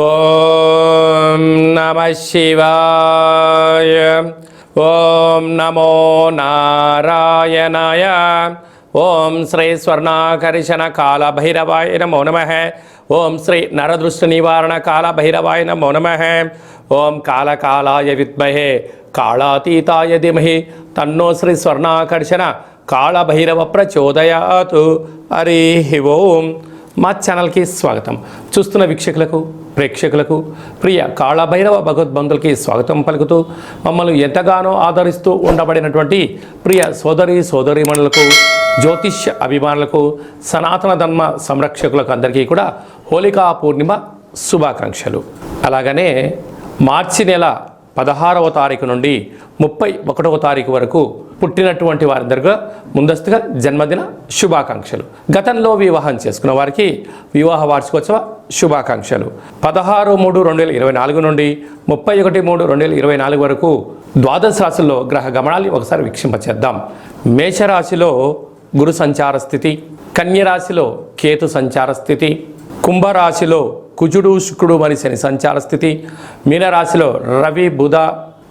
ఓం నమః శివాయ. ఓం నమో నారాయణాయ. ఓం శ్రీ స్వర్ణాకర్షణ కాల భైరవాయ నమో నమః. ఓం శ్రీ నరదృష్టి నివారణ కాల భైరవాయ నమో నమః. ఓం కాళకాలాయ విద్మహే కాళాతీతాయ ధీమహి తన్నో శ్రీ స్వర్ణాకర్షణ కాళభైరవ ప్రచోదయాతు. హరి ఓం. మా ఛానల్కి స్వాగతం. చూస్తున్న వీక్షకులకు ప్రేక్షకులకు ప్రియ కాళభైరవ భగవద్బంధులకి స్వాగతం పలుకుతూ మమ్మల్ని ఎంతగానో ఆదరిస్తూ ఉండబడినటువంటి ప్రియ సోదరీమణులకు, జ్యోతిష్య అభిమానులకు, సనాతన ధర్మ సంరక్షకులకు అందరికీ కూడా హోళికా పూర్ణిమ శుభాకాంక్షలు. అలాగనే మార్చి నెల 16వ తారీఖు నుండి 31వ తారీఖు వరకు పుట్టినటువంటి వారందరిగా ముందస్తుగా జన్మదిన శుభాకాంక్షలు. గతంలో వివాహం చేసుకున్న వారికి వివాహ వార్షికోత్సవ శుభాకాంక్షలు. 16/3/2024 నుండి 31/3/2024 వరకు ద్వాదశ రాశుల్లో గ్రహ గమనాన్ని ఒకసారి వీక్షింపచేద్దాం. మేషరాశిలో గురు సంచార స్థితి, కన్యరాశిలో కేతు సంచార స్థితి, కుంభరాశిలో కుజుడు శుక్రుడు మరియు శని సంచార స్థితి, మీనరాశిలో రవి బుధ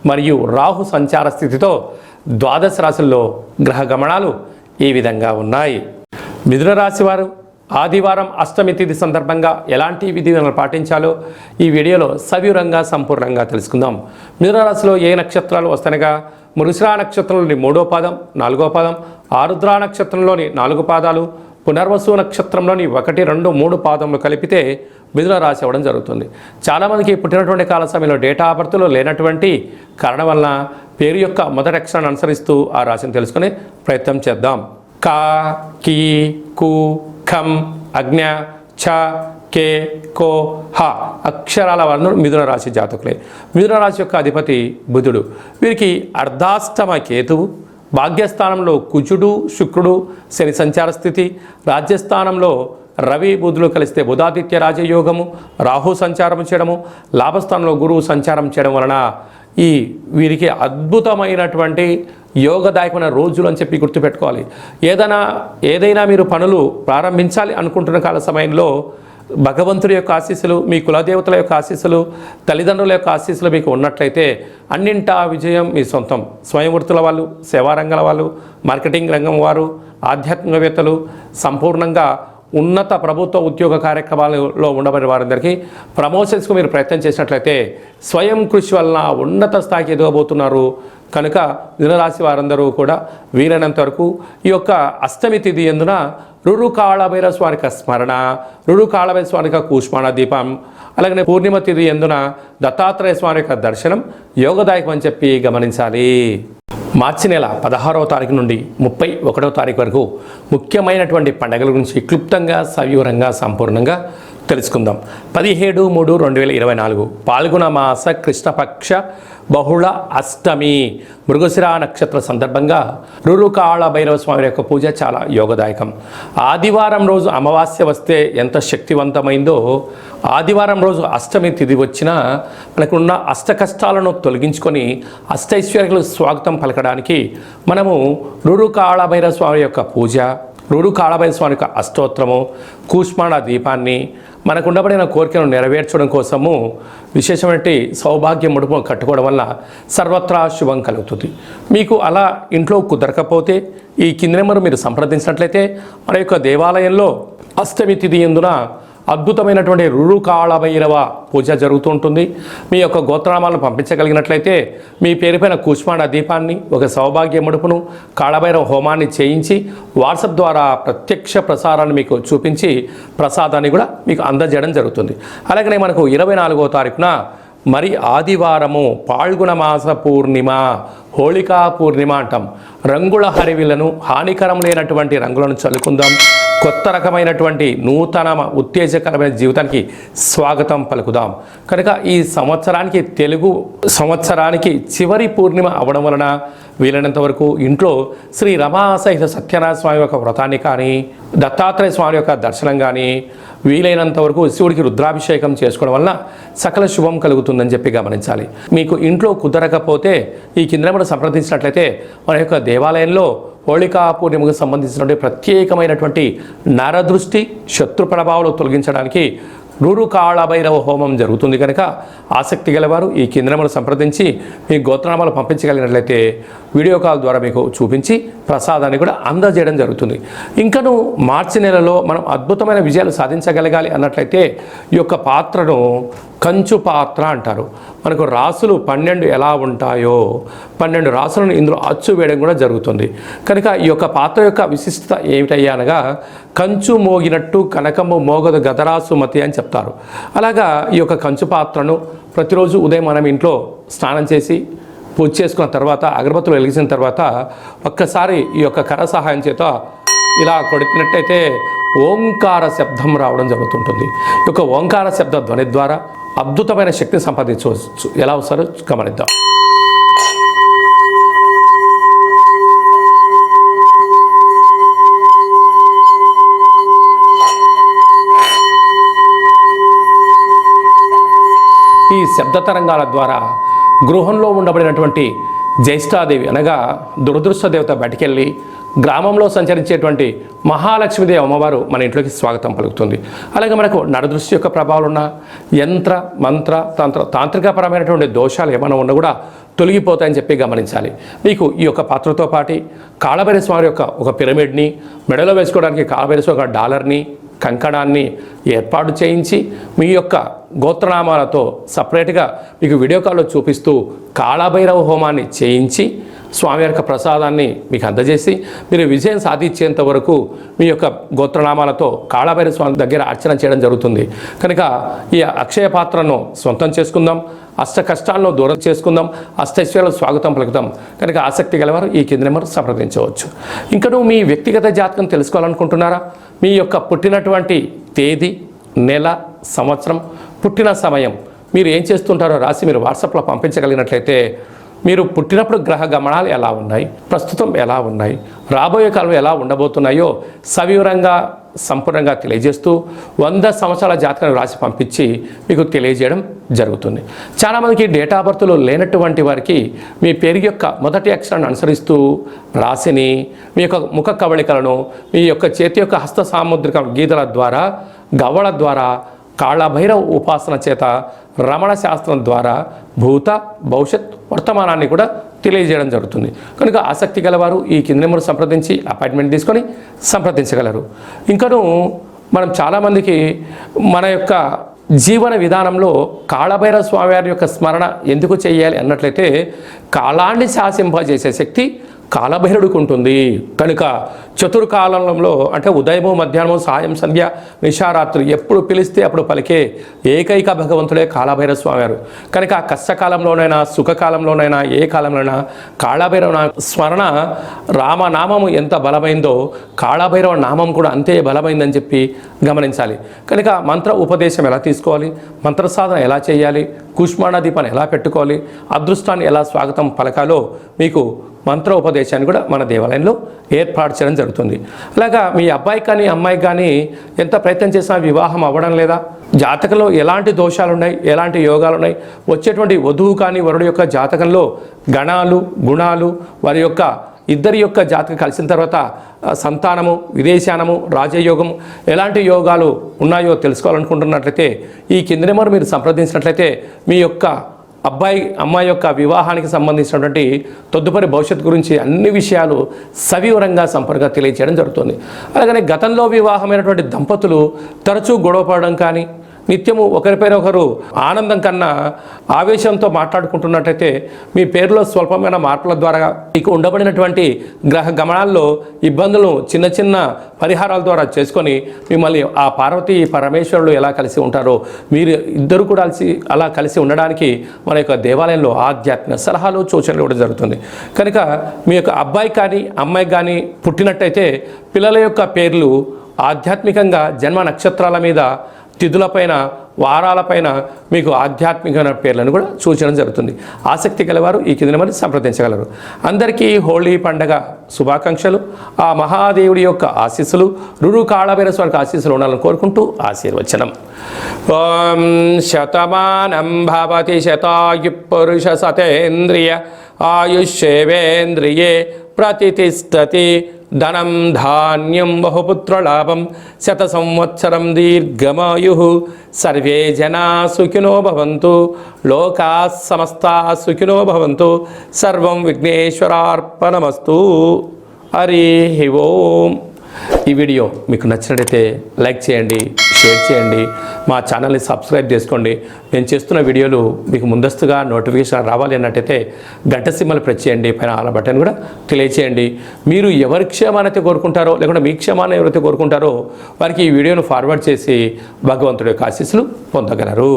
మరియు రాహు సంచార స్థితితో ద్వాదశ రాశుల్లో గ్రహ గమనాలు ఈ విధంగా ఉన్నాయి. మిథున రాశి వారు ఆదివారం అష్టమి తిథి సందర్భంగా ఎలాంటి విధులను పాటించాలో ఈ వీడియోలో సవివరంగా సంపూర్ణంగా తెలుసుకుందాం. మిథున రాశిలో ఏ నక్షత్రాలు వస్తాయనగా మృగశిర నక్షత్రంలోని 3వ పాదం, 4వ పాదం, ఆరుద్ర నక్షత్రంలోని 4 పాదాలు, పునర్వసు నక్షత్రంలోని 1, 2, 3 పాదములు కలిపితే మిథున రాశి అవ్వడం జరుగుతుంది. చాలామందికి పుట్టినటువంటి కాల సమయంలో డేటా ఆఫ్ బర్త్లో లేనటువంటి కారణం వలన పేరు యొక్క మొదటి అక్షరాన్ని అనుసరిస్తూ ఆ రాశిని తెలుసుకునే ప్రయత్నం చేద్దాం. కా, కీ, కు, ఖం, అజ్ఞ, ఛ, కే, కో, హ అక్షరాల వారు మిథున రాశి జాతకులే. మిథున రాశి యొక్క అధిపతి బుధుడు. వీరికి అర్ధాష్టమ కేతువు, భాగ్యస్థానంలో కుజుడు శుక్రుడు శని సంచార స్థితి, రాజ్యస్థానంలో రవి బుధులు కలిస్తే బుధాదిత్య రాజయోగము, రాహు సంచారం చేయడము, లాభస్థానంలో గురువు సంచారం చేయడం వలన వీరికి అద్భుతమైనటువంటి యోగదాయకమైన రోజులు అని చెప్పి గుర్తుపెట్టుకోవాలి. ఏదైనా మీరు పనులు ప్రారంభించాలి అనుకుంటున్న కాల సమయంలో భగవంతుడి యొక్క ఆశీస్సులు, మీ కులదేవతల యొక్క ఆశీస్సులు, తల్లిదండ్రుల యొక్క ఆశీస్సులు మీకు ఉన్నట్లయితే అన్నింటా విజయం మీ సొంతం. స్వయం వృత్తుల వాళ్ళు, సేవారంగాల వాళ్ళు, మార్కెటింగ్ రంగం వారు, ఆధ్యాత్మికవేత్తలు, సంపూర్ణంగా ఉన్నత ప్రభుత్వ ఉద్యోగ కార్యక్రమాలలో ఉండబడిన వారందరికీ ప్రమోషన్స్కు మీరు ప్రయత్నం చేసినట్లయితే స్వయం కృషి వలన ఉన్నత స్థాయికి ఎదగబోతున్నారు. కనుక మిథునరాశి వారందరూ కూడా వీలైనంత వరకు ఈ యొక్క అష్టమి తిథి ఎందున రురు కాళభైరవ స్వామి యొక్క స్మరణ, రురు కాళభైరవ స్వామి యొక్క కూష్మాణ దీపం, అలాగే పూర్ణిమ తిథి ఎందున దత్తాత్రేయ స్వామి యొక్క దర్శనం యోగదాయకం అని చెప్పి గమనించాలి. మార్చి నెల 16వ తారీఖు నుండి 31వ తారీఖు వరకు ముఖ్యమైనటువంటి పండుగల గురించి క్లుప్తంగా సవివరంగా సంపూర్ణంగా తెలుసుకుందాం. 17/3/2024 పాల్గొన మాస కృష్ణపక్ష బహుళ అష్టమి మృగశిర నక్షత్ర సందర్భంగా రురు కాళభైరవ స్వామి యొక్క పూజ చాలా యోగదాయకం. ఆదివారం రోజు అమావాస్య వస్తే ఎంత శక్తివంతమైందో ఆదివారం రోజు అష్టమి తిథి వచ్చినా మనకున్న అష్ట కష్టాలను తొలగించుకొని అష్టైశ్వర్యాలకు స్వాగతం పలకడానికి మనము రురు కాళభైరవ స్వామి యొక్క పూజ, రురు కాళభైరవ స్వామి యొక్క అష్టోత్తరము, కూష్మాణ దీపాన్ని మనకు ఉండబడిన కోరికను నెరవేర్చడం కోసము విశేషమైన సౌభాగ్య ముడుపు కట్టుకోవడం వల్ల సర్వత్రా శుభం కలుగుతుంది. మీకు అలా ఇంట్లో కుదరకపోతే ఈ కింది నెంబరు మీరు సంప్రదించినట్లయితే మన యొక్క దేవాలయంలో అష్టమి తిథి ఎందున అద్భుతమైనటువంటి రురు కాళభైరవ పూజ జరుగుతూ ఉంటుంది. మీ యొక్క గోత్రనామాలను పంపించగలిగినట్లయితే మీ పేరుపైన కూష్మాణ దీపాన్ని, ఒక సౌభాగ్య ముడుపును, కాళభైరవ హోమాన్ని చేయించి వాట్సాప్ ద్వారా ప్రత్యక్ష ప్రసారాన్ని మీకు చూపించి ప్రసాదాన్ని కూడా మీకు అందజేయడం జరుగుతుంది. అలాగనే మనకు 24వ తారీఖున మరి ఆదివారము పాల్గొన మాస పూర్ణిమ, హోళికా పూర్ణిమ అంటాం. రంగుల హరివిలను, హానికరం లేనటువంటి రంగులను చల్లుకుందాం. కొత్త రకమైనటువంటి నూతన ఉత్తేజకరమైన జీవితానికి స్వాగతం పలుకుదాం. కనుక ఈ సంవత్సరానికి తెలుగు సంవత్సరానికి చివరి పూర్ణిమ అవ్వడం వలన వీలైనంత వరకు ఇంట్లో శ్రీ రమా సహిత సత్యనారాయణ స్వామి యొక్క వ్రతాన్ని కానీ, దత్తాత్రేయ స్వామి యొక్క దర్శనం కానీ, వీలైనంత వరకు శివుడికి రుద్రాభిషేకం చేసుకోవడం వలన సకల శుభం కలుగుతుందని చెప్పి గమనించాలి. మీకు ఇంట్లో కుదరకపోతే ఈ కింద సంప్రదించినట్లయితే మన యొక్క దేవాలయంలో హోళికా పూర్ణిమకు సంబంధించినటువంటి ప్రత్యేకమైనటువంటి నరదృష్టి శత్రు ప్రభావాలు తొలగించడానికి రూరు కాళభైరవ హోమం జరుగుతుంది కనుక ఆసక్తి గలవారు ఈ కేంద్రములు సంప్రదించి మీ గోత్రనామాలు పంపించగలిగినట్లయితే వీడియో కాల్ ద్వారా మీకు చూపించి ప్రసాదాన్ని కూడా అందజేయడం జరుగుతుంది. ఇంకను మార్చి నెలలో మనం అద్భుతమైన విజయాలు సాధించగలగాలి అన్నట్లయితే ఈ యొక్క పాత్రను కంచు పాత్ర అంటారు. మనకు రాసులు 12 ఎలా ఉంటాయో 12 రాసులను ఇందులో అచ్చు వేయడం కూడా జరుగుతుంది. కనుక ఈ యొక్క పాత్ర యొక్క విశిష్టత ఏమిటయ్యా అనగా కంచు మోగినట్టు కనకము మోగదు గదరాసు మతి అని చెప్తారు. అలాగా ఈ యొక్క కంచు పాత్రను ప్రతిరోజు ఉదయం మనం ఇంట్లో స్నానం చేసి పూజ చేసుకున్న తర్వాత అగరబత్తులు వెలిగించిన తర్వాత ఒక్కసారి ఈ యొక్క కర సహాయం చేత ఇలా కొట్టినట్టయితే ఓంకార శబ్దం రావడం జరుగుతుంటుంది. ఈ యొక్క ఓంకార శబ్ద ధ్వని ద్వారా అద్భుతమైన శక్తిని సంపాదించవచ్చు. ఎలా వస్తారో గమనిద్దాం. ఈ శబ్ద తరంగాల ద్వారా గృహంలో ఉండబడినటువంటి జ్యేష్ఠాదేవి అనగా దురదృష్ట దేవత బయటికెళ్ళి గ్రామంలో సంచరించేటువంటి మహాలక్ష్మీదేవి అమ్మవారు మన ఇంట్లోకి స్వాగతం పలుకుతుంది. అలాగే మనకు నరదృష్టి యొక్క ప్రభావాలు ఉన్న యంత్ర మంత్ర తాంత్రికపరమైనటువంటి దోషాలు ఏమైనా ఉన్నా కూడా తొలగిపోతాయని చెప్పి గమనించాలి. మీకు ఈ యొక్క పాత్రతో పాటు కాళభైరవ స్వామి యొక్క ఒక పిరమిడ్ని, మెడలో వేసుకోవడానికి కాళభైరవ స్వామి ఒక డాలర్ని, కంకణాన్ని ఏర్పాటు చేయించి మీ యొక్క గోత్రనామాలతో సపరేట్గా మీకు వీడియో కాల్లో చూపిస్తూ కాళభైరవ హోమాన్ని చేయించి స్వామి యొక్క ప్రసాదాన్ని మీకు అందజేసి మీరు విజయం సాధించేంత వరకు మీ యొక్క గోత్రనామాలతో కాళభైరవ స్వామి దగ్గర అర్చన చేయడం జరుగుతుంది. కనుక ఈ అక్షయ పాత్రను సొంతం చేసుకుందాం, అష్ట కష్టాలను దూరం చేసుకుందాం, అష్టైశ్వర్యాలకు స్వాగతం పలుకుదాం. కనుక ఆసక్తి గలవారు ఈ కింది నెంబర్ సంప్రదించవచ్చు. ఇంకను మీ వ్యక్తిగత జాతకం తెలుసుకోవాలనుకుంటున్నారా? మీ యొక్క పుట్టినటువంటి తేదీ, నెల, సంవత్సరం, పుట్టిన సమయం మీరు ఏం చేస్తుంటారో రాసి మీరు వాట్సాప్లో పంపించగలిగినట్లయితే మీరు పుట్టినప్పుడు గ్రహ గమనాలు ఎలా ఉన్నాయి, ప్రస్తుతం ఎలా ఉన్నాయి, రాబోయే కాలం ఎలా ఉండబోతున్నాయో సవివరంగా సంపూర్ణంగా తెలియజేస్తూ 100 సంవత్సరాల జాతకాన్ని రాసి పంపించి మీకు తెలియజేయడం జరుగుతుంది. చాలామందికి డేట్ ఆఫ్ బర్త్లో లేనటువంటి వారికి మీ పేరు యొక్క మొదటి అక్షరాన్ని అనుసరిస్తూ రాశిని, మీ యొక్క ముఖ కవళికలను, మీ యొక్క చేతి యొక్క హస్త సాముద్రిక గీతల ద్వారా, గవ్వల ద్వారా, కాళభైరవ ఉపాసన చేత, రమణ శాస్త్రం ద్వారా భూత భవిష్యత్ వర్తమానాన్ని కూడా తెలియజేయడం జరుగుతుంది. కనుక ఆసక్తి గలవారు ఈ కింది నెంబర్ సంప్రదించి అపాయింట్మెంట్ తీసుకొని సంప్రదించగలరు. ఇంకను మనం చాలామందికి మన యొక్క జీవన విధానంలో కాళభైరవ స్వామివారి యొక్క స్మరణ ఎందుకు చేయాలి అన్నట్లయితే కాలాన్ని శాసింపజేసే శక్తి కాళభైరవుడికి ఉంటుంది. కనుక చతుర్కాలంలో అంటే ఉదయము, మధ్యాహ్నము, సాయం, సంధ్య, నిశారాత్రి ఎప్పుడు పిలిస్తే అప్పుడు పలికే ఏకైక భగవంతుడే కాళభైరవ స్వామివారు. కనుక కష్టకాలంలోనైనా సుఖకాలంలోనైనా ఏ కాలంలోనైనా కాళభైరవ స్మరణ, రామనామము ఎంత బలమైందో కాళభైరవ నామం కూడా అంతే బలమైందని చెప్పి గమనించాలి. కనుక మంత్ర ఉపదేశం ఎలా తీసుకోవాలి, మంత్ర సాధన ఎలా చేయాలి, కుష్మాండ దీపాన్ని ఎలా పెట్టుకోవాలి, అదృష్టాన్ని ఎలా స్వాగతం పలకాలో మీకు మంత్ర ఉపదేశాన్ని కూడా మన దేవాలయంలో ఏర్పాటు చేయడం జరుగుతుంది. అలాగా మీ అబ్బాయికి కానీ అమ్మాయికి కానీ ఎంత ప్రయత్నం చేసినా వివాహం అవ్వడం లేదా, జాతకంలో ఎలాంటి దోషాలు ఉన్నాయి, ఎలాంటి యోగాలు ఉన్నాయి, వచ్చేటువంటి వధువు కానీ వరుడు యొక్క జాతకంలో గణాలు, గుణాలు, వారి యొక్క ఇద్దరి యొక్క జాతకం కలిసిన తర్వాత సంతానము, విదేశానము, రాజయోగం ఎలాంటి యోగాలు ఉన్నాయో తెలుసుకోవాలనుకుంటున్నట్లయితే ఈ కింది నెంబర్ మీరు సంప్రదించినట్లయితే మీ యొక్క అబ్బాయి అమ్మాయి యొక్క వివాహానికి సంబంధించినటువంటి తదుపరి భవిష్యత్తు గురించి అన్ని విషయాలు సవివరంగా సంపూర్ణంగా తెలియజేయడం జరుగుతుంది. అలాగనే గతంలో వివాహమైనటువంటి దంపతులు తరచూ గొడవపడడం కానీ, నిత్యము ఒకరిపైన ఒకరు ఆనందం కన్నా ఆవేశంతో మాట్లాడుకుంటున్నట్టయితే మీ పేరులో స్వల్పమైన మార్పుల ద్వారా మీకు ఉండబడినటువంటి గ్రహ గమనాల్లో ఇబ్బందులు చిన్న చిన్న పరిహారాల ద్వారా చేసుకొని మిమ్మల్ని ఆ పార్వతీ పరమేశ్వరులు ఎలా కలిసి ఉంటారో మీరు ఇద్దరు కూడా అలా కలిసి ఉండడానికి మన యొక్క దేవాలయంలో ఆధ్యాత్మిక సలహాలు, సూచనలు ఇవ్వడం జరుగుతుంది. కనుక మీ యొక్క అబ్బాయి కానీ అమ్మాయి కానీ పుట్టినట్టయితే పిల్లల యొక్క పేర్లు ఆధ్యాత్మికంగా జన్మ నక్షత్రాల మీద, తిథులపైన, వారాలపైన మీకు ఆధ్యాత్మికమైన పేర్లను కూడా సూచన జరుగుతుంది. ఆసక్తి గలవారు ఈ కింద మరి సంప్రదించగలరు. అందరికీ హోళీ పండగ శుభాకాంక్షలు. ఆ మహాదేవుడి యొక్క ఆశీస్సులు, రురు కాళభైరవ స్వామికి ఆశీస్సులు ఉండాలని కోరుకుంటూ ఆశీర్వచనం. ఓం శతమానం భవతి శతాయు పురుష సతేంద్రియ ఆయుష్యేవేంద్రియే ప్రతిష్టతి ధనం ధాన్యం బహుపుత్రలాభం శత సంవత్సరం దీర్ఘమాయు సర్వే జనా సుఖినో భవంతు లోకా సమస్తా సుఖినో భవంతు సర్వం విఘ్నేశ్వరార్పణమస్తు. హరి ఓం. ఈ వీడియో మీకు నచ్చినట్లయితే లైక్ చేయండి, షేర్ చేయండి, మా ఛానల్ని సబ్స్క్రైబ్ చేసుకోండి. నేను చేస్తున్న వీడియోలు మీకు ముందస్తుగా నోటిఫికేషన్ రావాలి అన్నట్టయితే గంట సింబల్ ప్రెస్ చేయండి, పైన ఆల్ బటన్ కూడా తెలియచేయండి. మీరు ఎవరి క్షేమాన్ని అయితే కోరుకుంటారో లేకుంటే మీ క్షేమాన్ని ఎవరైతే కోరుకుంటారో వారికి ఈ వీడియోను ఫార్వర్డ్ చేసి భగవంతుడి యొక్క ఆశీస్సులు పొందగలరు.